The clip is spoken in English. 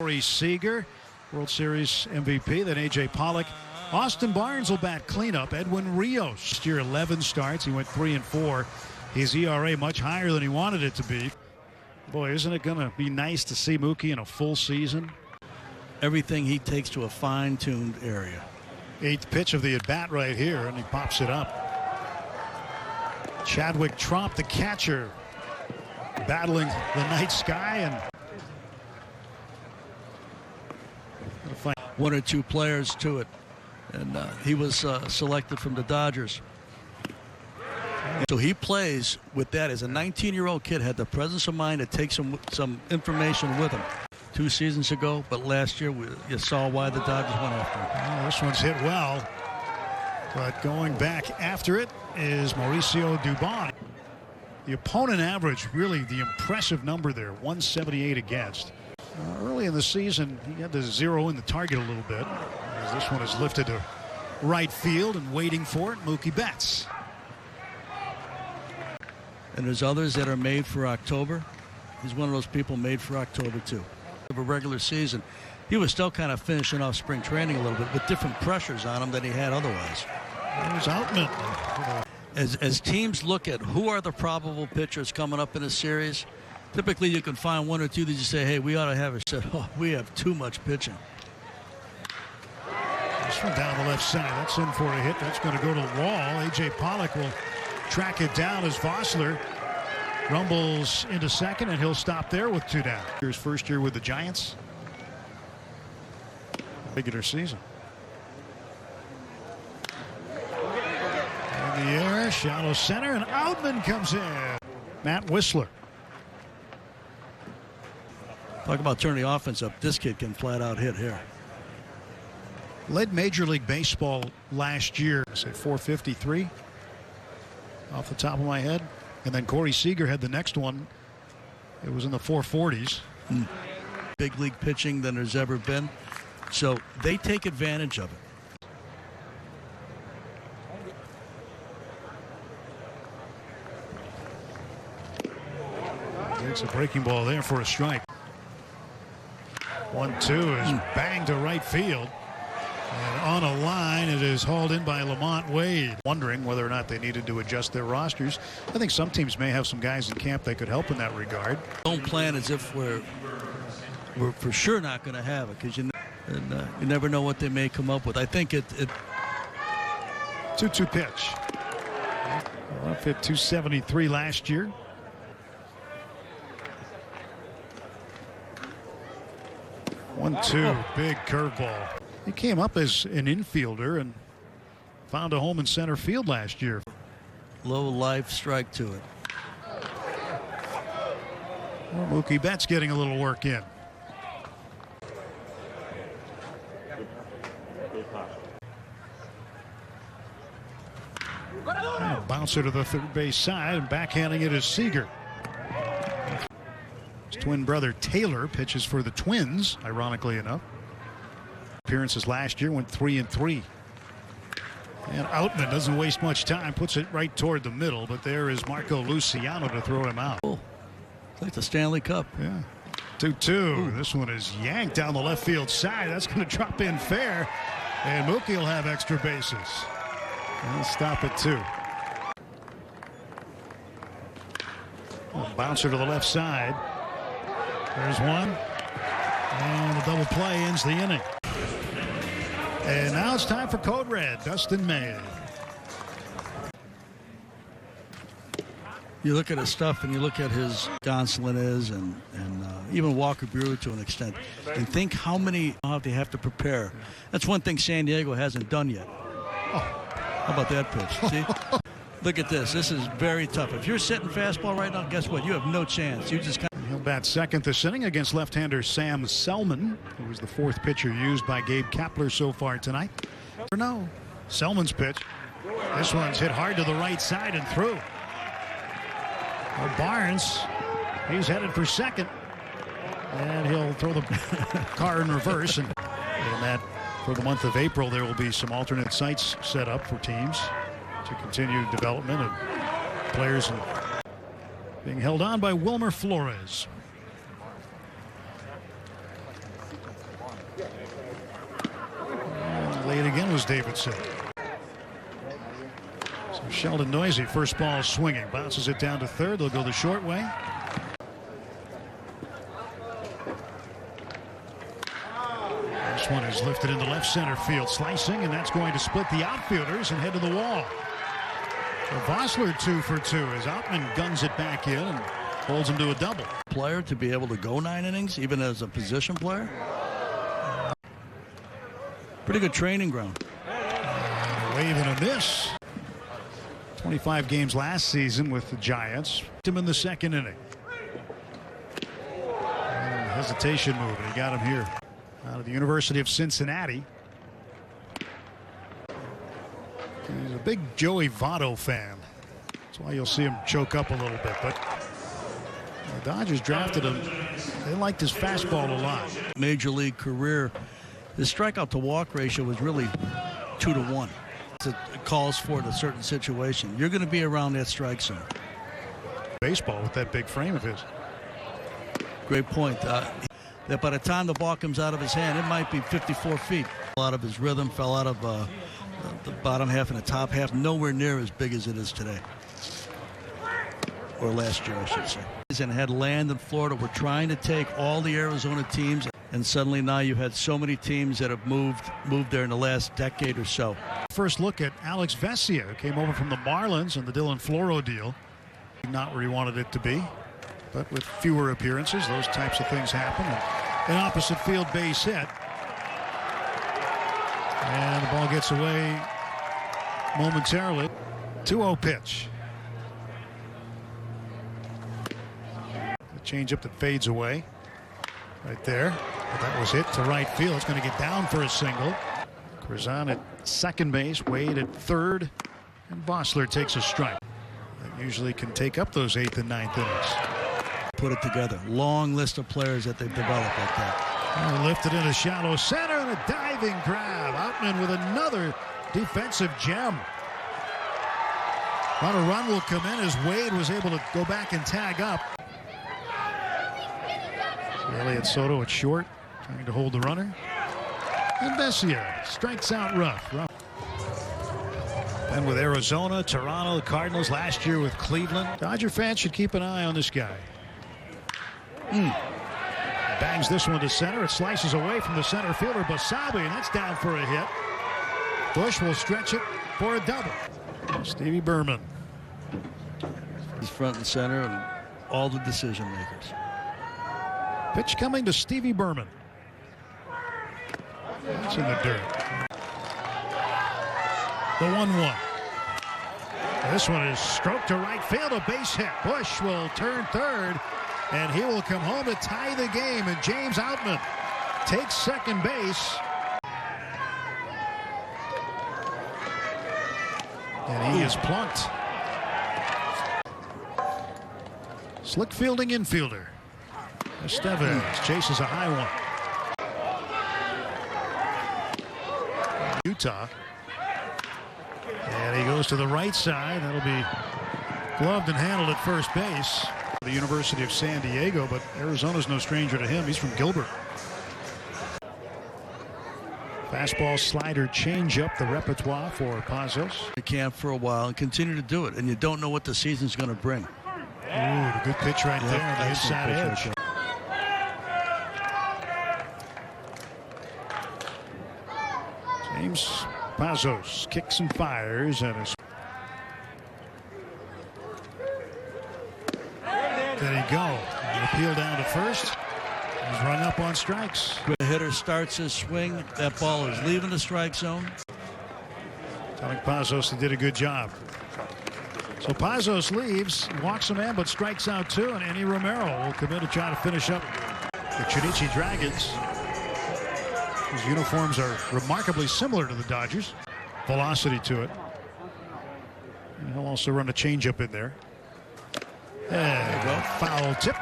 Corey Seager, World Series MVP, then A.J. Pollock. Austin Barnes will bat cleanup. Edwin Rios, last year 11 starts. He went 3-4. His ERA much higher than he wanted it to be. Boy, isn't it going to be nice to see Mookie in a full season? Everything he takes to a fine-tuned area. 8th pitch of the at-bat right here, and he pops it up. Chadwick Tromp, the catcher, battling the night sky. And one or two players to it, and he was selected from the Dodgers. So he plays with that. As a 19-year-old kid, had the presence of mind to take some information with him 2 seasons ago, but last year you saw why the Dodgers went after him. Well, this one's hit well, but going back after it is Mauricio Dubon. The opponent average, really the impressive number there, 178 against. Early in the season, he had to zero in the target a little bit, as this one is lifted to right field and waiting for it. Mookie Betts. And there's others that are made for October. He's one of those people made for October too. Of a regular season, he was still kind of finishing off spring training a little bit with different pressures on him than he had otherwise. There's Outman. As teams look at who are the probable pitchers coming up in a series, typically you can find one or two that you say, hey, we ought to have a set. Oh, we have too much pitching. This one down the left side. That's in for a hit. That's going to go to the wall. A.J. Pollock will track it down as Vossler rumbles into second, and he'll stop there with 2 down. His first year with the Giants. Regular season. In the air, shallow center, and Outman comes in. Matt Whistler. Talk about turning the offense up. This kid can flat out hit here. Led Major League Baseball last year. I say 453 off the top of my head. And then Corey Seager had the next one. It was in the 440s. Big league pitching than there's ever been. So they take advantage of it. It's a breaking ball there for a strike. 1-2 is banged to right field. And on a line, it is hauled in by Lamont Wade. Wondering whether or not they needed to adjust their rosters. I think some teams may have some guys in camp that could help in that regard. Don't plan as if we're for sure not going to have it, because you never know what they may come up with. I think it 2-2 pitch. Well, hit 273 last year. One-two, big curveball. He came up as an infielder and found a home in center field last year. Low life strike to it. Well, Mookie Betts getting a little work in. And bouncer to the third base side, and backhanding it is Seager. His twin brother Taylor pitches for the Twins, ironically enough. Appearances last year, went 3-3. And Outman doesn't waste much time, puts it right toward the middle, but there is Marco Luciano to throw him out. Oh, it's like the Stanley Cup. Yeah. 2-2. This one is yanked down the left field side. That's going to drop in fair, and Mookie will have extra bases. And stop at 2. Bouncer to the left side. There's one. And the double play ends the inning. And now it's time for Code Red, Dustin May. You look at his stuff and you look at his Gonsolin is and even Walker Buehler to an extent, and think how many they have to prepare. That's one thing San Diego hasn't done yet. Oh, how about that pitch? See? Look at this. This is very tough. If you're sitting fastball right now, guess what? You have no chance. You just He'll bat second this inning against left-hander Sam Selman, who was the 4th pitcher used by Gabe Kapler so far tonight. No, Selman's pitch. This one's hit hard to the right side and through. Well, Barnes, he's headed for second, and he'll throw the car in reverse. And that for the month of April, there will be some alternate sites set up for teams to continue development of players and being held on by Wilmer Flores. And late again was Davidson. So Sheldon Noisy, first ball swinging, bounces it down to third. They'll go the short way. This one is lifted into left center field, slicing, and that's going to split the outfielders and head to the wall. So Vossler 2 for 2 as Outman guns it back in and holds him to a double. Player to be able to go 9 innings, even as a position player. Pretty good training ground. A wave and a miss. 25 games last season with the Giants. Him in the second inning. And hesitation move, and he got him here. Out of the University of Cincinnati. He's a big Joey Votto fan. That's why you'll see him choke up a little bit. But the Dodgers drafted him. They liked his fastball a lot. Major league career, his strikeout to walk ratio was really 2 to 1. It calls for it in a certain situation. You're going to be around that strike zone. Baseball with that big frame of his. Great point. That by the time the ball comes out of his hand, it might be 54 feet. A lot of his rhythm fell out of the bottom half and the top half, nowhere near as big as it is today. Or last year, I should say. And had land in Florida. We're trying to take all the Arizona teams, and suddenly now you had so many teams that have moved there in the last decade or so. First look at Alex Vesia, who came over from the Marlins in the Dylan Floro deal. Not where he wanted it to be, but with fewer appearances, those types of things happen. And an opposite field base hit. And the ball gets away momentarily. 2-0 pitch. The changeup that fades away. Right there. But that was hit to right field. It's going to get down for a single. Curzon at second base, Wade at third, and Vossler takes a strike. That usually can take up those 8th and 9th innings. Put it together. Long list of players that they've developed like that. Lifted into shallow center and a diving grab. Outman with another defensive gem. Not a run will come in as Wade was able to go back and tag up. Elliott Soto at short, trying to hold the runner. And Vesia strikes out rough. And with Arizona, Toronto, the Cardinals, last year with Cleveland. Dodger fans should keep an eye on this guy. Bangs this one to center. It slices away from the center fielder, Basabe, and that's down for a hit. Bush will stretch it for a double. Stevie Berman. He's front and center and all the decision makers. Pitch coming to Stevie Berman. It's in the dirt. The 1-1. This one is stroked to right field, a base hit. Bush will turn third, and he will come home to tie the game. And James Outman takes second base. And he is plunked. Slick fielding infielder. Estevez chases a high one. Utah. And he goes to the right side. That'll be gloved and handled at first base. The University of San Diego, but Arizona's no stranger to him. He's from Gilbert. Fastball, slider, changeup, the repertoire for Pazos. They camp for a while and continue to do it, and you don't know what the season's going to bring. Ooh, the good pitch right there on the inside edge. Right. James Pazos kicks and fires, and there he go. An appeal down to first. He's rung up on strikes. The hitter starts his swing. That ball is leaving the strike zone. Telling Pazos he did a good job. So Pazos leaves, walks a man, but strikes out two, and Andy Romero will come in to try to finish up the Chunichi Dragons. His uniforms are remarkably similar to the Dodgers. Velocity to it. And he'll also run a changeup in there. There you go. Foul tip.